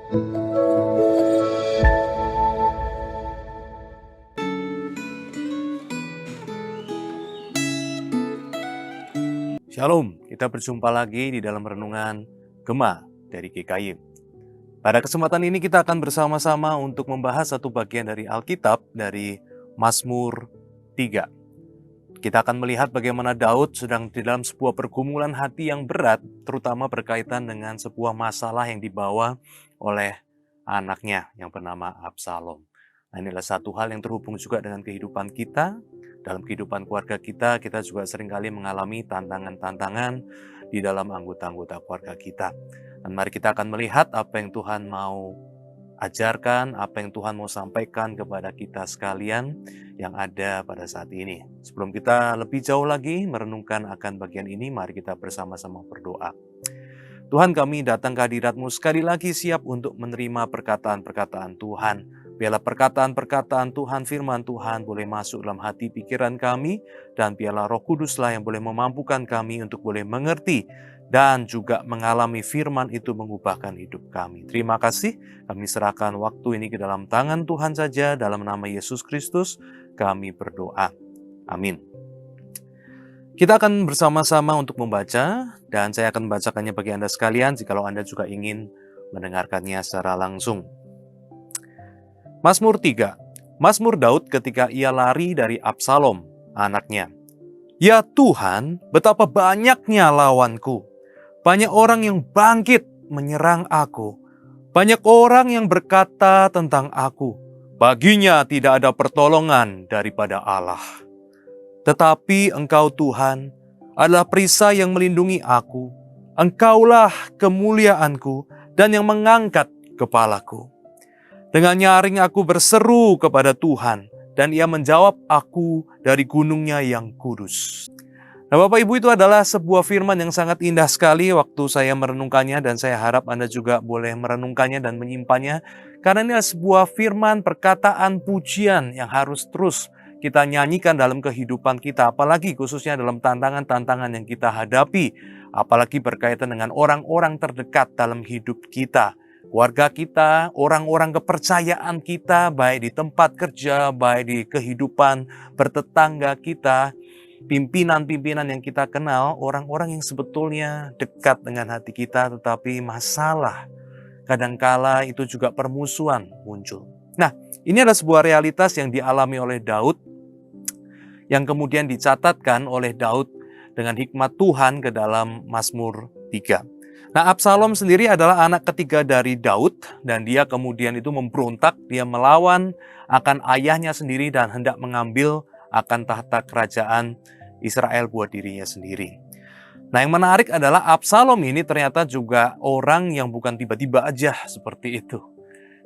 Shalom, kita berjumpa lagi di dalam renungan Gema dari GKY. Pada kesempatan ini kita akan bersama-sama untuk membahas satu bagian dari Alkitab dari Mazmur 3. Kita akan melihat bagaimana Daud sedang di dalam sebuah pergumulan hati yang berat, terutama berkaitan dengan sebuah masalah yang dibawa oleh anaknya yang bernama Absalom. Nah, inilah satu hal yang terhubung juga dengan kehidupan kita. Dalam kehidupan keluarga kita juga seringkali mengalami tantangan-tantangan di dalam anggota-anggota keluarga kita. Dan mari kita akan melihat apa yang Tuhan mau ajarkan, apa yang Tuhan mau sampaikan kepada kita sekalian yang ada pada saat ini. Sebelum kita lebih jauh lagi merenungkan akan bagian ini, mari kita bersama-sama berdoa. Tuhan, kami datang ke hadirat-Mu sekali lagi siap untuk menerima perkataan-perkataan Tuhan. Biarlah perkataan-perkataan Tuhan, firman Tuhan boleh masuk dalam hati pikiran kami, dan biarlah Roh Kuduslah yang boleh memampukan kami untuk boleh mengerti dan juga mengalami firman itu mengubahkan hidup kami. Terima kasih, kami serahkan waktu ini ke dalam tangan Tuhan saja, dalam nama Yesus Kristus kami berdoa. Amin. Kita akan bersama-sama untuk membaca, dan saya akan membacakannya bagi Anda sekalian jikalau Anda juga ingin mendengarkannya secara langsung. Mazmur 3. Mazmur Daud ketika ia lari dari Absalom, anaknya. Ya Tuhan, betapa banyaknya lawanku. Banyak orang yang bangkit menyerang aku. Banyak orang yang berkata tentang aku, baginya tidak ada pertolongan daripada Allah. Tetapi Engkau Tuhan adalah perisai yang melindungi aku. Engkaulah kemuliaanku dan yang mengangkat kepalaku. Dengan nyaring aku berseru kepada Tuhan, dan Ia menjawab aku dari gunungnya yang kudus. Nah, Bapak Ibu, itu adalah sebuah firman yang sangat indah sekali waktu saya merenungkannya, dan saya harap Anda juga boleh merenungkannya dan menyimpannya, karena ini adalah sebuah firman perkataan pujian yang harus terus kita nyanyikan dalam kehidupan kita, apalagi khususnya dalam tantangan-tantangan yang kita hadapi, apalagi berkaitan dengan orang-orang terdekat dalam hidup kita. Keluarga kita, orang-orang kepercayaan kita, baik di tempat kerja, baik di kehidupan bertetangga kita, pimpinan-pimpinan yang kita kenal, orang-orang yang sebetulnya dekat dengan hati kita, tetapi masalah, kadangkala itu juga permusuhan muncul. Nah, ini adalah sebuah realitas yang dialami oleh Daud, yang kemudian dicatatkan oleh Daud dengan hikmat Tuhan ke dalam Mazmur 3. Nah, Absalom sendiri adalah anak ketiga dari Daud, dan dia kemudian itu memberontak, dia melawan akan ayahnya sendiri dan hendak mengambil akan tahta kerajaan Israel buat dirinya sendiri. Nah, yang menarik adalah Absalom ini ternyata juga orang yang bukan tiba-tiba aja seperti itu.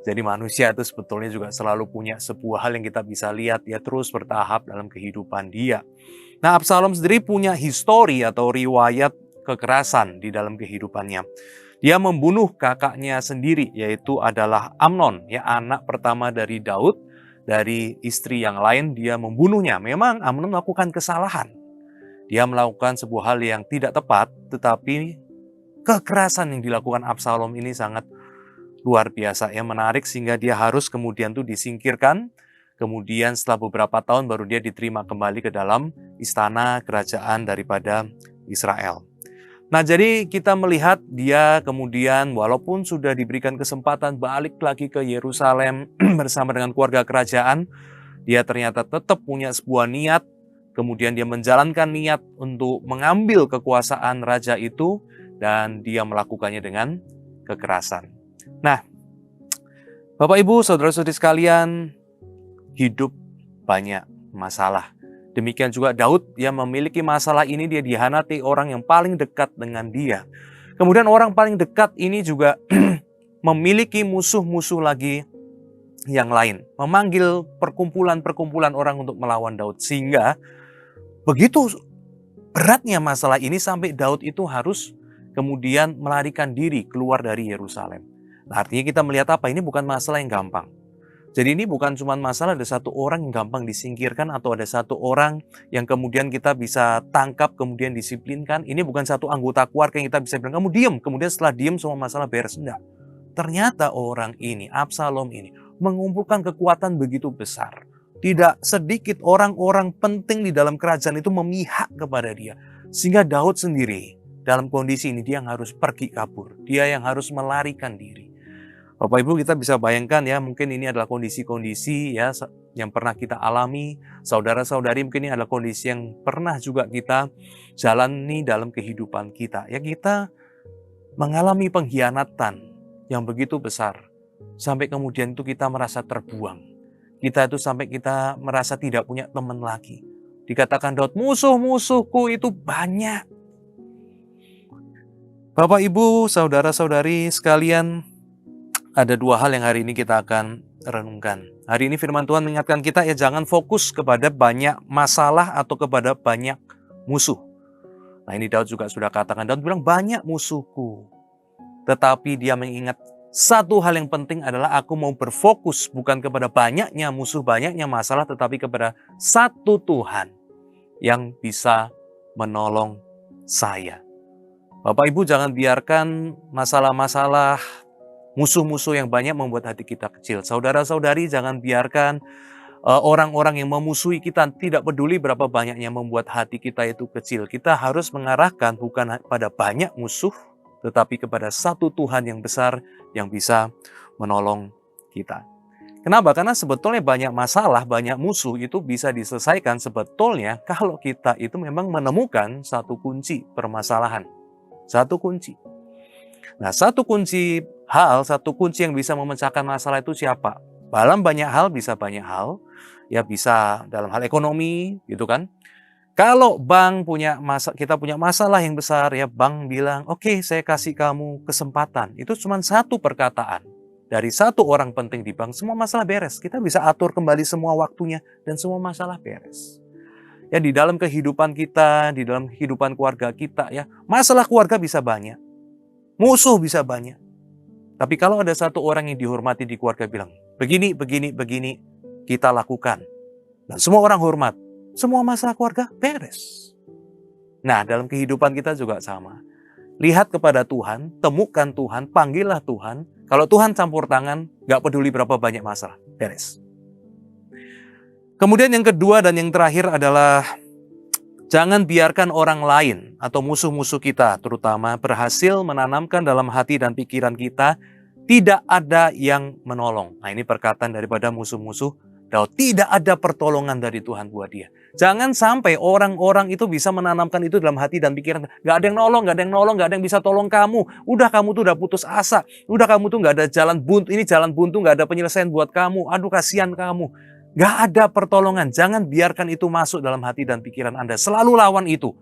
Jadi manusia itu sebetulnya juga selalu punya sebuah hal yang kita bisa lihat, dia terus bertahap dalam kehidupan dia. Nah, Absalom sendiri punya histori atau riwayat kekerasan di dalam kehidupannya. Dia membunuh kakaknya sendiri, yaitu adalah Amnon, ya, anak pertama dari Daud, dari istri yang lain dia membunuhnya. Memang Amnon melakukan kesalahan. Dia melakukan sebuah hal yang tidak tepat, tetapi kekerasan yang dilakukan Absalom ini sangat luar biasa, ya, menarik, sehingga dia harus kemudian tuh disingkirkan. Kemudian setelah beberapa tahun baru dia diterima kembali ke dalam istana kerajaan daripada Israel. Nah, jadi kita melihat dia kemudian walaupun sudah diberikan kesempatan balik lagi ke Yerusalem bersama dengan keluarga kerajaan, dia ternyata tetap punya sebuah niat, kemudian dia menjalankan niat untuk mengambil kekuasaan raja itu, dan dia melakukannya dengan kekerasan. Nah, Bapak Ibu, saudara-saudari sekalian, hidup banyak masalah. Demikian juga Daud, dia memiliki masalah ini, dia dihianati orang yang paling dekat dengan dia. Kemudian orang paling dekat ini juga memiliki musuh-musuh lagi yang lain. Memanggil perkumpulan-perkumpulan orang untuk melawan Daud. Sehingga begitu beratnya masalah ini sampai Daud itu harus kemudian melarikan diri keluar dari Yerusalem. Nah, artinya kita melihat apa? Ini bukan masalah yang gampang. Jadi ini bukan cuma masalah ada satu orang yang gampang disingkirkan atau ada satu orang yang kemudian kita bisa tangkap, kemudian disiplinkan. Ini bukan satu anggota keluarga yang kita bisa bilang, kamu diam, kemudian setelah diam semua masalah beres. Enggak. ternyata orang ini, Absalom ini, mengumpulkan kekuatan begitu besar. Tidak sedikit orang-orang penting di dalam kerajaan itu memihak kepada dia. Sehingga Daud sendiri dalam kondisi ini dia yang harus pergi kabur. Dia yang harus melarikan diri. Bapak Ibu, kita bisa bayangkan ya, mungkin ini adalah kondisi-kondisi ya yang pernah kita alami. Saudara-saudari, mungkin ini adalah kondisi yang pernah juga kita jalani dalam kehidupan kita. Ya, kita mengalami pengkhianatan yang begitu besar. Sampai kemudian itu kita merasa terbuang. Kita itu sampai kita merasa tidak punya teman lagi. Dikatakan Daud, musuh-musuhku itu banyak. Bapak, Ibu, saudara-saudari sekalian, ada dua hal yang hari ini kita akan renungkan. Hari ini firman Tuhan mengingatkan kita ya jangan fokus kepada banyak masalah atau kepada banyak musuh. Nah ini Daud juga sudah katakan, Daud bilang banyak musuhku. Tetapi dia mengingat satu hal yang penting adalah aku mau berfokus bukan kepada banyaknya musuh, banyaknya masalah, tetapi kepada satu Tuhan yang bisa menolong saya. Bapak Ibu jangan biarkan masalah-masalah musuh-musuh yang banyak membuat hati kita kecil. Saudara-saudari jangan biarkan orang-orang yang memusuhi kita, tidak peduli berapa banyaknya membuat hati kita itu kecil. Kita harus mengarahkan bukan pada banyak musuh, tetapi kepada satu Tuhan yang besar yang bisa menolong kita. Kenapa? Karena sebetulnya banyak masalah, banyak musuh itu bisa diselesaikan sebetulnya kalau kita itu memang menemukan satu kunci permasalahan. Satu kunci. Nah, satu kunci yang bisa memecahkan masalah itu siapa? Dalam banyak hal, bisa banyak hal. Ya bisa dalam hal ekonomi, gitu kan. Kalau bank kita punya masalah yang besar, ya bank bilang, oke, saya kasih kamu kesempatan. Itu cuma satu perkataan. Dari satu orang penting di bank, semua masalah beres. Kita bisa atur kembali semua waktunya dan semua masalah beres. Ya di dalam kehidupan kita, di dalam kehidupan keluarga kita, ya masalah keluarga bisa banyak. Musuh bisa banyak. Tapi kalau ada satu orang yang dihormati di keluarga bilang, begini, kita lakukan. Dan semua orang hormat. Semua masalah keluarga beres. Nah, dalam kehidupan kita juga sama. Lihat kepada Tuhan, temukan Tuhan, panggillah Tuhan. Kalau Tuhan campur tangan, gak peduli berapa banyak masalah, beres. Kemudian yang kedua dan yang terakhir adalah jangan biarkan orang lain atau musuh-musuh kita terutama berhasil menanamkan dalam hati dan pikiran kita tidak ada yang menolong. Nah ini perkataan daripada musuh-musuh Daud, tidak ada pertolongan dari Tuhan buat dia. Jangan sampai orang-orang itu bisa menanamkan itu dalam hati dan pikiran. Gak ada yang nolong, gak ada yang bisa tolong kamu. Udah kamu tuh udah putus asa. Udah kamu tuh gak ada jalan buntu, ini jalan buntu gak ada penyelesaian buat kamu. Aduh kasihan kamu. Gak ada pertolongan. Jangan biarkan itu masuk dalam hati dan pikiran Anda. Selalu lawan itu.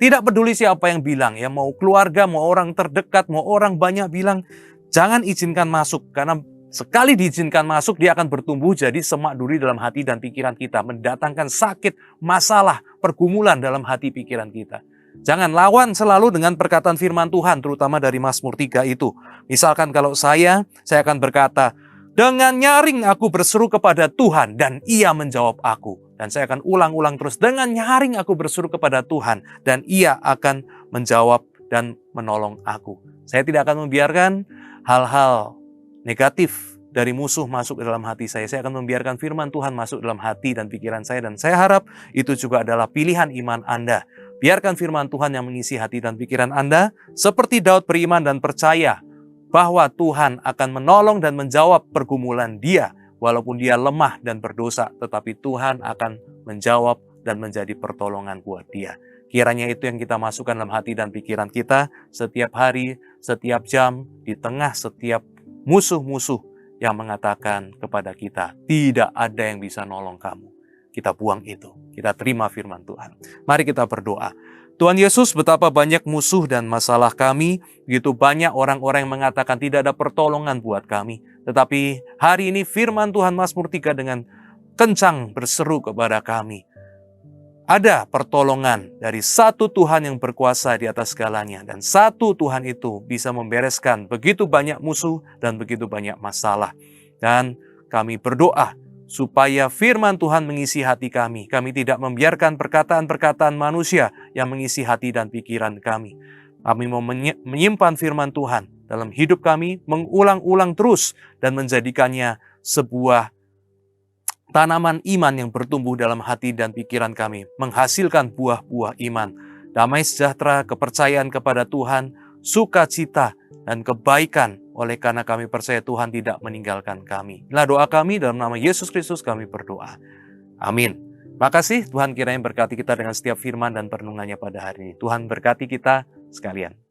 Tidak peduli siapa yang bilang. Ya mau keluarga, mau orang terdekat, mau orang banyak bilang. Jangan izinkan masuk. Karena sekali diizinkan masuk, dia akan bertumbuh jadi semak duri dalam hati dan pikiran kita. Mendatangkan sakit, masalah, pergumulan dalam hati pikiran kita. Jangan lawan selalu dengan perkataan firman Tuhan, terutama dari Mazmur 3 itu. Misalkan kalau saya akan berkata, dengan nyaring aku berseru kepada Tuhan dan ia menjawab aku. Dan saya akan ulang-ulang terus, dengan nyaring aku berseru kepada Tuhan dan ia akan menjawab dan menolong aku. Saya tidak akan membiarkan hal-hal negatif dari musuh masuk ke dalam hati saya. Saya akan membiarkan firman Tuhan masuk dalam hati dan pikiran saya. Dan saya harap itu juga adalah pilihan iman Anda. Biarkan firman Tuhan yang mengisi hati dan pikiran Anda. Seperti Daud beriman dan percaya bahwa Tuhan akan menolong dan menjawab pergumulan dia. Walaupun dia lemah dan berdosa, tetapi Tuhan akan menjawab dan menjadi pertolongan buat dia. Kiranya itu yang kita masukkan dalam hati dan pikiran kita setiap hari, setiap jam, di tengah setiap musuh-musuh yang mengatakan kepada kita, tidak ada yang bisa nolong kamu. Kita buang itu, kita terima firman Tuhan. Mari kita berdoa. Tuhan Yesus, betapa banyak musuh dan masalah kami, begitu banyak orang-orang yang mengatakan tidak ada pertolongan buat kami. Tetapi hari ini firman Tuhan Mazmur 3 dengan kencang berseru kepada kami. Ada pertolongan dari satu Tuhan yang berkuasa di atas segalanya. Dan satu Tuhan itu bisa membereskan begitu banyak musuh dan begitu banyak masalah. Dan kami berdoa supaya firman Tuhan mengisi hati kami. Kami tidak membiarkan perkataan-perkataan manusia yang mengisi hati dan pikiran kami. Kami mau menyimpan firman Tuhan dalam hidup kami, mengulang-ulang terus dan menjadikannya sebuah tanaman iman yang bertumbuh dalam hati dan pikiran kami, menghasilkan buah-buah iman, damai sejahtera, kepercayaan kepada Tuhan, sukacita, dan kebaikan, oleh karena kami percaya Tuhan tidak meninggalkan kami. Inilah doa kami, dalam nama Yesus Kristus kami berdoa. Amin. Makasih, Tuhan kiranya berkati kita dengan setiap firman dan perenungannya pada hari ini. Tuhan berkati kita sekalian.